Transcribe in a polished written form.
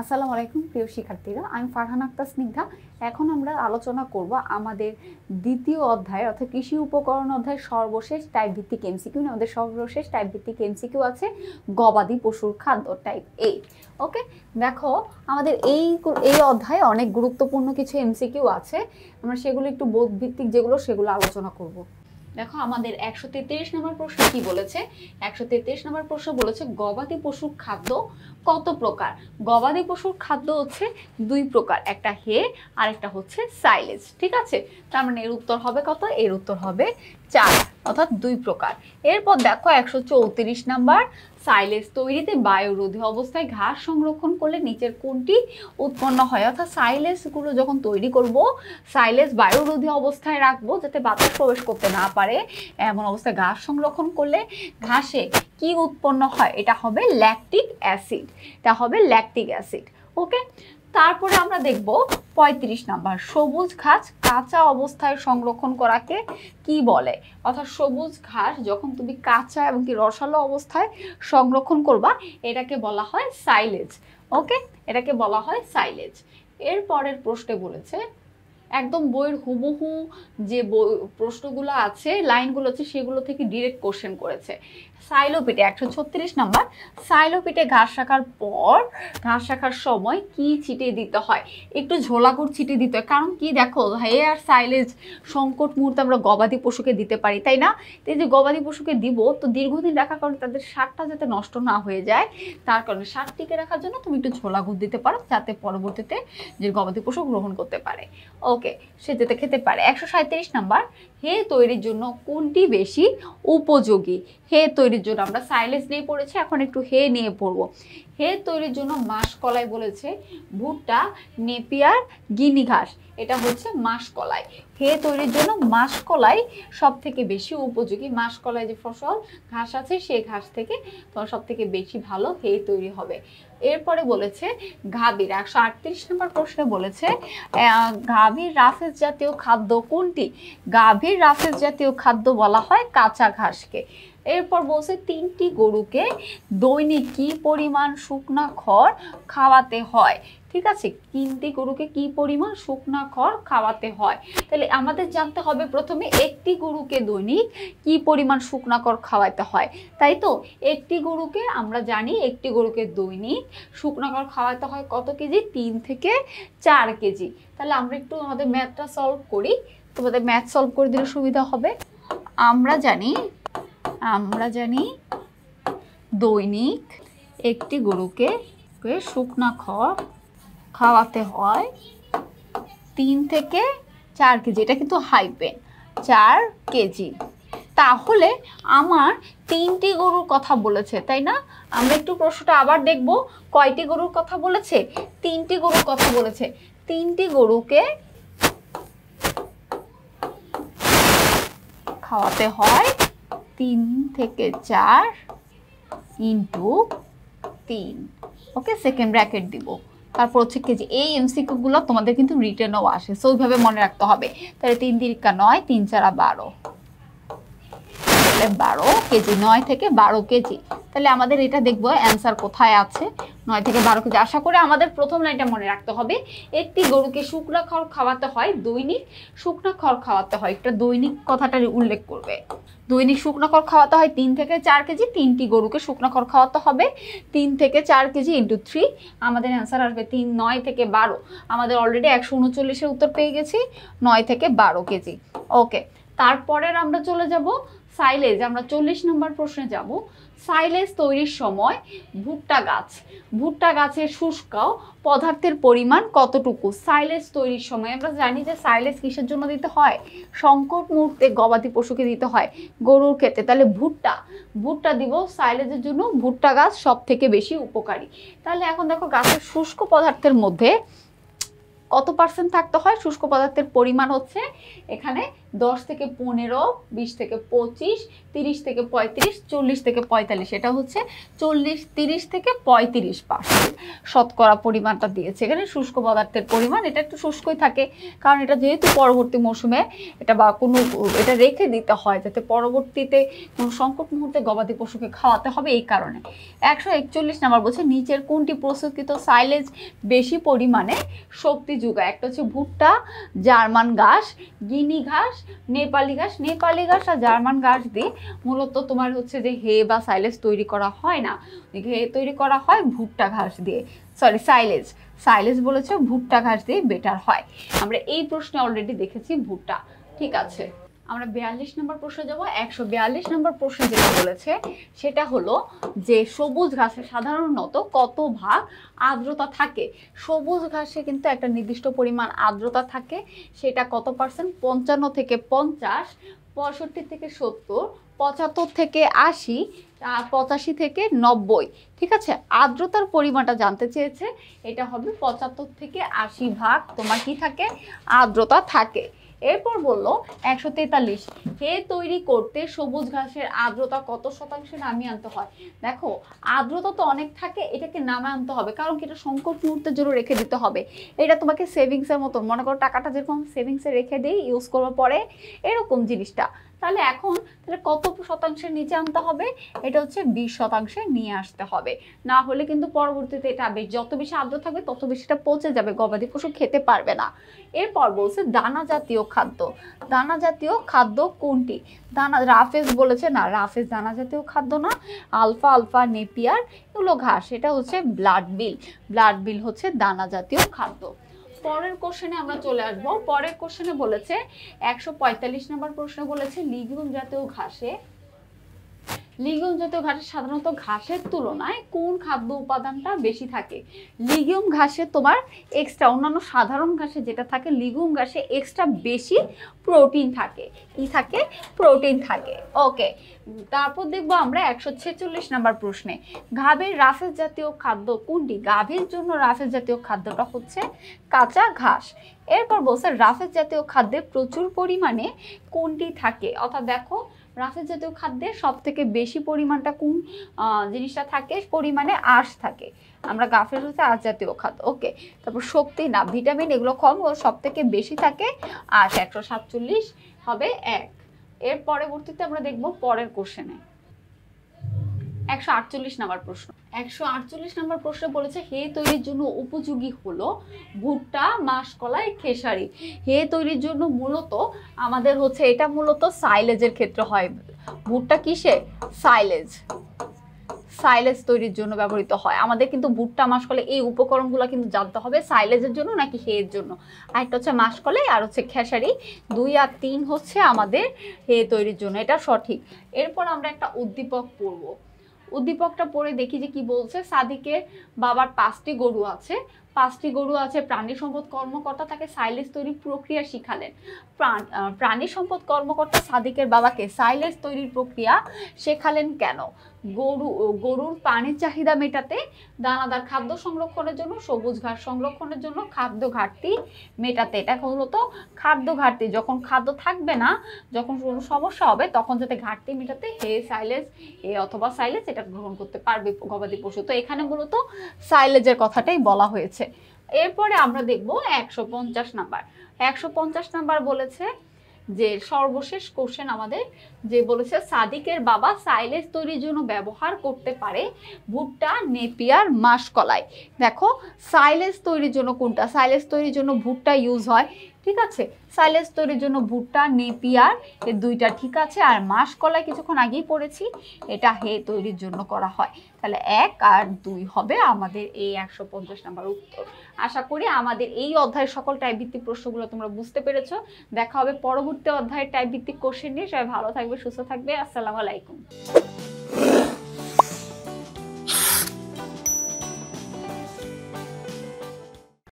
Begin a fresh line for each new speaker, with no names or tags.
আসসালামু আলাইকুম প্রিয় শিক্ষার্থীরা, আমি ফারহান আক্তার স্নিগ্ধা। এখন আমরা আলোচনা করব আমাদের দ্বিতীয় অধ্যায় অর্থাৎ কৃষি উপকরণ অধ্যায়ের সর্বশেষ টাইপ ভিত্তিক এমসিকিউ। আমাদের সর্বশেষ টাইপ ভিত্তিক এমসিকিউ আছে গবাদি পশুর খাদ্য টাইপ এ। ওকে, দেখো আমাদের এই অধ্যায়ে অনেক গুরুত্বপূর্ণ কিছু এমসিকিউ আছে। আমরা সেগুলো একটু বোধ ভিত্তিক সেগুলো আলোচনা করব। দেখো আমাদের 133 নম্বর প্রশ্ন কি বলেছে। 133 নম্বর প্রশ্ন বলেছে গবাদি পশুর খাদ্য কত প্রকার। গবাদি পশুর খাদ্য হচ্ছে দুই প্রকার, একটা হে আর একটা হচ্ছে সাইলেজ। ঠিক আছে, তার মানে এর উত্তর হবে কত? এর উত্তর হবে 4, অর্থাৎ দুই প্রকার। এরপর দেখো 134 নাম্বার, সাইলেজ তৈরিতে বায়ুরোধী অবস্থায় ঘাস সংরক্ষণ করলে নিচের কোনটি উৎপন্ন হয়। অর্থাৎ সাইলেজগুলো যখন তৈরি করব, সাইলেজ বায়ুরোধী অবস্থায় রাখবো যাতে বাতাস প্রবেশ করতে না পারে। এমন অবস্থায় ঘাস সংরক্ষণ করলে ঘাসে কি উৎপন্ন হয়? এটা হবে ল্যাকটিক অ্যাসিড। এটা হবে ল্যাকটিক অ্যাসিড। ওকে, তারপরে আমরা দেখব 35 নাম্বার, সবুজ ঘাস কাঁচা অবস্থায় সংরক্ষণ করাকে কি বলে। অর্থাৎ সবুজ ঘাস যখন তুমি কাঁচা এবং কি রসালো অবস্থায় সংরক্ষণ করবা, এটাকে বলা হয় সাইলেজ। ওকে, এটাকে বলা হয় সাইলেজ। এর পরের প্রশ্নে বলেছে একদম বইয়ের হুবহু যে প্রশ্নগুলো আছে, লাইনগুলো আছে, সেগুলো থেকে ডিরেক্ট কোশ্চেন করেছে। সাইলোপিটে 136 নাম্বার, সাইলোপিটে ঘাস রাখার পর ঘাস রাখার সময় কি ছিটিয়ে দিতে হয়? একটু ঝোলাকুর ছিটিয়ে দিতে হয়। কারণ কি, দেখো হে আর সাইলেজ সংকট মুহূর্তে আমরা গবাদি পশুকে দিতে পারি, তাই না? এই যে গবাদি পশুকে দিব, তো দীর্ঘদিন রাখার কারণে তাদের সারটা যাতে নষ্ট না হয়ে যায়, তার কারণে সার টিকে রাখার জন্য তুমি একটু ঝোলাগুড় দিতে পারো, যাতে পরবর্তীতে যে গবাদি পশু গ্রহণ করতে পারে। ওকে, সে যাতে খেতে পারে। 137 নাম্বার, হে তৈরির জন্য কোনটি বেশি উপযোগী? হে তৈরির জন্য আমরা সাইলেজ নিয়ে পড়েছি, এখন একটু হে নিয়ে পড়বো। হে তৈরির জন্য মাসকলাই বলেছে, ভুট্টা, নেপিয়ার, গিনি ঘাস, এটা হচ্ছে মাসকলাই। হে তৈরির জন্য মাসকলাই সব থেকে বেশি উপযোগী। মাসকলাই যে ফসল ঘাস আছে, সেই ঘাস থেকে তোমার সব থেকে বেশি ভালো হে তৈরি হবে। এরপরে বলেছে গাভীর 138 নম্বর প্রশ্নে বলেছে গাভীর রাফেজ জাতীয় খাদ্য কোনটি? গাভীর রাফেজ জাতীয় খাদ্য বলা হয় কাঁচা ঘাসকে। এরপর বলছে 3টি গরুকে দৈনিক কি পরিমাণ শুকনা খড় খাওয়াতে হয়। ঠিক আছে, 3টি গরুকে কি পরিমাণ শুকনা খড় খাওয়াতে হয়। তাহলে আমাদের জানতে হবে প্রথমে একটি গরুকে দৈনিক কি পরিমাণ শুকনা খড় খাওয়াতে হয়, তাই তো? একটি গরুকে আমরা জানি, একটি গরুকে দৈনিক শুকনা খড় খাওয়াতে হয় কত কেজি? 3 থেকে 4 কেজি। তাহলে আমরা একটু আমাদের ম্যাথটা সলভ করি, তোমাদের ম্যাথ সলভ করে দিলে সুবিধা হবে। আমরা জানি দৈনিক একটি গরুকে শুকনা খড় খাওয়াতে হয় 3 থেকে 4 কেজি। এটা কিন্তু হাইপেন, 4 কেজি। তাহলে আমার 3টি গরুর কথা বলেছে, তাই না? আমরা একটু প্রশ্নটা আবার দেখব, কয়টি গরুর কথা বলেছে? 3টি গরুর কথা বলেছে। 3টি গরুকে খাওয়াতে হয় 3 থেকে 4 ইন্টু 3। ওকে, সেকেন্ড ব্র্যাকেট দিব, তারপর হচ্ছে কেজি। এই এমসিকিউ গুলো তোমাদের কিন্তু রিটেনও আসে, সো ওইভাবে মনে রাখতে হবে। তাহলে 3 তিরিকা 9, 3 4 12, 12 কেজি। 9 থেকে 12 কেজি। তাহলে আমাদের এটা দেখবো অ্যান্সার কোথায় আছে। 9 থেকে 12 কেজি। আশা করি আমাদের প্রথম লাইনটা মনে রাখতে হবে, একটি গরুকে শুকনা খড় খাওয়াতে হয় দৈনিক শুকনা খড় খাওয়াতে হয়। এটা দৈনিক কথাটা উল্লেখ করবে। দৈনিক শুকনা খড় খাওয়াতে হয় 3 থেকে 4 কেজি। 3টি গরুকে শুকনা খড় খাওয়াতে হবে 3 থেকে 4 কেজি ইন্টু 3। আমাদের অ্যান্সার আসবে 9 থেকে 12। আমাদের অলরেডি 139-এর উত্তর পেয়ে গেছি, 9 থেকে 12 কেজি। ওকে, তারপরের আমরা চলে যাব সাইলেজ। আমরা 40 নম্বর প্রশ্নে যাব। সাইলেজ তৈরির সময় ভুট্টা গাছের শুষ্ক পদার্থের পরিমাণ কতটুকু? সাইলেজ তৈরির সময় আমরা জানি যে সাইলেজ কিসের জন্য দিতে হয়? সংকট মুহূর্তে গবাদি পশুকে দিতে হয়, গরুর ক্ষেত্রে। তাহলে ভুট্টা দিব সাইলেজের জন্য। ভুট্টা গাছ সব থেকে বেশি উপকারী। তাহলে এখন দেখো গাছের শুষ্ক পদার্থের মধ্যে কত পার্সেন্ট থাকতে হয়? শুষ্ক পদার্থের পরিমাণ হচ্ছে এখানে 10 থেকে 15, 20 থেকে 25, 30 থেকে 35, 40 থেকে 45, এটা হচ্ছে 40, 30 থেকে 35% শতকরা পরিমাণটা দিয়েছে এখানে শুষ্ক পদার্থের পরিমাণ। এটা একটু শুষ্কই থাকে, কারণ এটা যেহেতু পরবর্তী মৌসুমে এটা বা কোনো এটা রেখে দিতে হয় যাতে পরবর্তীতে কোনো সংকট মুহূর্তে গবাদি পশুকে খাওয়াতে হবে, এই কারণে। 141 নাম্বার বলছে নিচের কোনটি প্রস্তুতকৃত সাইলেজ বেশি পরিমাণে শক্তি যোগায়? একটা হচ্ছে ভুট্টা, জার্মান ঘাস, গিনি ঘাস, নেপালি ঘাস। নেপালি ঘাস আর জার্মান ঘাস দিয়ে মূলত তোমার হচ্ছে যে হে বা সাইলেজ তৈরি করা হয় না, হে তৈরি করা হয় ভুট্টা ঘাস দিয়ে, সরি সাইলেজ বলেছে ভুট্টা ঘাস দিয়ে বেটার হয়। আমরা এই প্রশ্নে অলরেডি দেখেছি ভুট্টা। ঠিক আছে, আমরা 42 নম্বর প্রশ্নে যাব। 142 নম্বর প্রশ্নে যেটা বলেছে সেটা হলো যে সবুজ ঘাসে সাধারণত কত ভাগ আর্দ্রতা থাকে? সবুজ ঘাসে কিন্তু একটা নির্দিষ্ট পরিমাণ আর্দ্রতা থাকে, সেটা কত পার্সেন্ট? 55 থেকে 50, 65 থেকে 70, 75 থেকে 80, 85 থেকে 90। ঠিক আছে, আর্দ্রতার পরিমাণটা জানতে চেয়েছে, এটা হবে 75 থেকে 80 ভাগ তোমার কি থাকে? আর্দ্রতা থাকে। এরপর বললো 143, হে তৈরি করতে সবুজ ঘাসের আর্দ্রতা কত শতাংশে নামিয়ে আনতে হয়? দেখো আর্দ্রতা তো অনেক থাকে, এটাকে নামিয়ে আনতে হবে, কারণ কি এটা সংকট মুহূর্তের জন্য রেখে দিতে হবে। এটা তোমাকে সেভিংসের মতন, মনে করো টাকাটা যেরকম সেভিংসে রেখে দিই, ইউজ করবো পরে, এরকম জিনিসটা। তাহলে এখন তাহলে কত শতাংশের নিচে আনতে হবে? এটা হচ্ছে 20 শতাংশে নিয়ে আসতে হবে, না হলে কিন্তু পরবর্তীতে এটা যত বেশি আর্দ্র থাকবে তত বেশি এটা পচে যাবে, গবাদি পশু খেতে পারবে না। এরপর বলছে দানা জাতীয় খাদ্য। দানা জাতীয় খাদ্য কোনটি? দানা, রাফেজ বলেছে না, রাফেজ দানা জাতীয় খাদ্য না। আলফা নেপিয়ার এগুলো ঘাস, এটা হচ্ছে ব্লাড বিল হচ্ছে দানা জাতীয় খাদ্য। পরের কোশ্চেনে আমরা চলে আসবো। পরের কোশ্চেনে বলেছে 145 নম্বর প্রশ্ন বলেছে লিগিউম জাতীয় ঘাসে সাধারণত ঘাসের তুলনায় কোন খাদ্য উপাদানটা বেশি থাকে? লিগিউম ঘাসে তোমার এক্সট্রা, অন্যান্য সাধারণ ঘাসে যেটা থাকে, লিগিউম ঘাসে এক্সট্রা বেশি প্রোটিন থাকে। কি থাকে? প্রোটিন থাকে। ওকে, তারপর দেখবো আমরা 146 নম্বর প্রশ্নে গাভীর রাফেজ জাতীয় খাদ্য কোনটি? গাভীর জন্য রাফেজ জাতীয় খাদ্যটা হচ্ছে কাঁচা ঘাস। এরপর বলছে রাফেজ জাতীয় খাদ্যে প্রচুর পরিমাণে কোনটি থাকে? অর্থাৎ দেখো রাফেজ জাতীয় খাদ্যে সব থেকে বেশি পরিমাণটা কোন জিনিসটা থাকে? পরিমাণে আঁশ থাকে। আমরা গাফের হচ্ছে আঁশ জাতীয় খাদ্য। ওকে, তারপর শক্তি না ভিটামিন এগুলো কম, সব থেকে বেশি থাকে আঁশ। 147 হবে 1। এর পরবর্তীতে আমরা দেখব পরের কোশ্চেনে 148 নম্বর প্রশ্ন। 148 নম্বর প্রশ্ন বলেছে হে তৈরির জন্য উপযোগী হলো ভুট্টা, মাসকলাই, খেসারি। হে তৈরির জন্য মূলত আমাদের হচ্ছে এটা মূলত সাইলেজের ক্ষেত্রে হয়। ভুট্টা কিসে? সাইলেজ তৈরির জন্য ব্যবহৃত হয়। আমাদের কিন্তু ভুট্টা, মাসকলাই এই উপকরণগুলো কিন্তু জানতে হবে সাইলেজের জন্য নাকি হের জন্য। আর একটা হচ্ছে মাসকলাই আর হচ্ছে খেসারি, 2 আর 3 হচ্ছে আমাদের হে তৈরির জন্য, এটা সঠিক। এরপর আমরা একটা উদ্দীপক পড়ব। উদ্দীপকটা পড়ে দেখি যে কি বলছে। সাদিকের বাবার 5টি গরু আছে। প্রাণী সম্পদ কর্মকর্তা তাকে সাইলেজ তৈরির প্রক্রিয়া শিখালেন। প্রাণী সম্পদ কর্মকর্তা সাদিকের বাবাকে সাইলেজ তৈরির প্রক্রিয়া শেখালেন কেন? গরুর পানির চাহিদা মেটাতে, দানাদার খাদ্য সংরক্ষণের জন্য, সবুজ ঘাস সংরক্ষণের জন্য, খাদ্য ঘাটতি মেটাতে। এটা মূলত খাদ্য ঘাটতি, যখন খাদ্য থাকবে না, যখন কোনো সমস্যা হবে তখন যাতে ঘাটতি মেটাতে হে অথবা সাইলেজ এটা গ্রহণ করতে পারবে গবাদি পশু। তো এখানে মূলত সাইলেজের কথাটাই বলা হয়েছে। এরপরে আমরা দেখব 150 নাম্বার। 150 নাম্বার বলেছে যে সর্বশেষ কোশ্চেন আমাদের, যে বলেছে সাদিকের বাবা সাইলেজ তৈরির জন্য ব্যবহার করতে পারে ভুট্টা, নেপিয়ার, মাসকলাই। দেখো সাইলেজ তৈরির জন্য কোনটা? সাইলেজ তৈরির জন্য ভুট্টা ইউজ হয়, ঠিক আছে। সাইলেজ তৈরির জন্য ভুট্টা, নেপিয়ার এই দুইটা ঠিক আছে। আর মাসকলাই কিছুক্ষণ আগেই পড়েছি, এটা হে তৈরির জন্য করা হয়। তাহলে 1 আর 2 হবে আমাদের এই 150 নাম্বার উত্তর। আশা করি আমাদের এই অধ্যায়ের সকল টাইপ ভিত্তিক প্রশ্নগুলো তোমরা বুঝতে পেরেছো। দেখা হবে পরবর্তী অধ্যায়ের টাইপ ভিত্তিক কোশ্চেন নিয়ে। সবাই ভালো থাকবে, সুস্থ থাকবে। আসসালামু আলাইকুম।